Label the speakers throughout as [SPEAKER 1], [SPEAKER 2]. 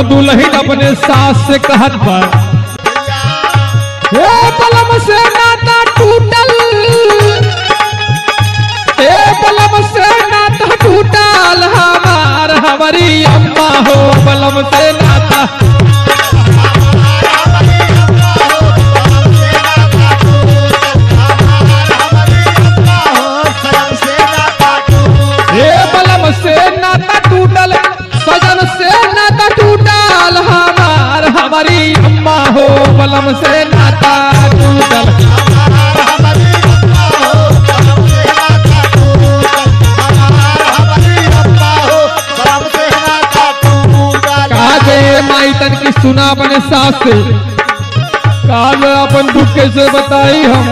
[SPEAKER 1] दुल्हन अपने सास से कहत पर ए बलम से नाता टूटल, ए बलम से नाता टूटल हमार हमारी अम्मा हो बलम से नाता। से नाता टूटल सजन से नाता टूटल हमार हमारी अम्मा हो बलम से नाता टूटल। काजे माई तन की सुना अपने सास से काज अपन दुख कैसे बताई हम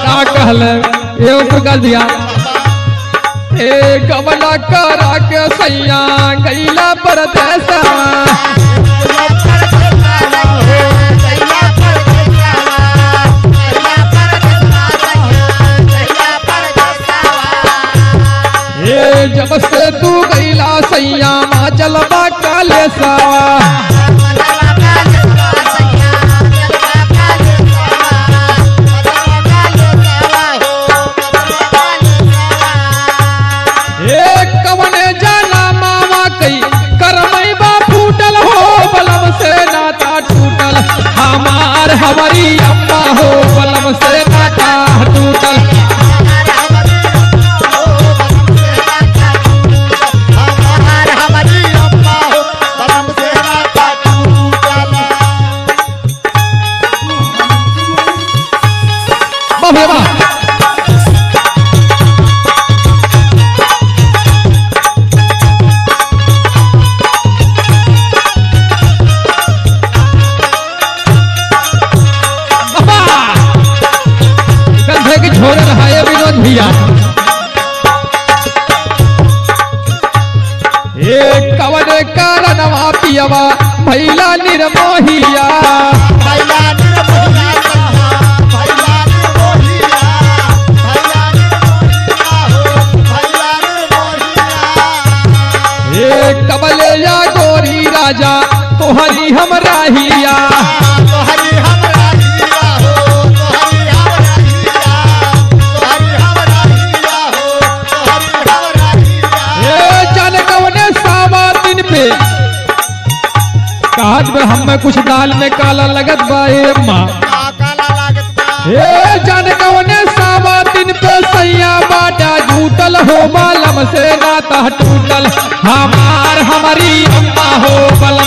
[SPEAKER 1] क्या कहले एवं प्रकार दिया ए गवला करा के सैया गैला परदेसा ए जब से तू गैला सैया माँ चलबा काले सावा हमारी अम्मा हो बलम से नाता टूटल। कवन कारणवा पियवा भैला निर्मोहिया कबले या गोरी राजा तोहरी हम राहिया काज में हम कुछ दाल में काला लगत बा माँ ए जाने कवने सावा दिन पे सैया बाटा झूठल हो बलम से नाता टूटल हमार हमारी अम्मा हो बलम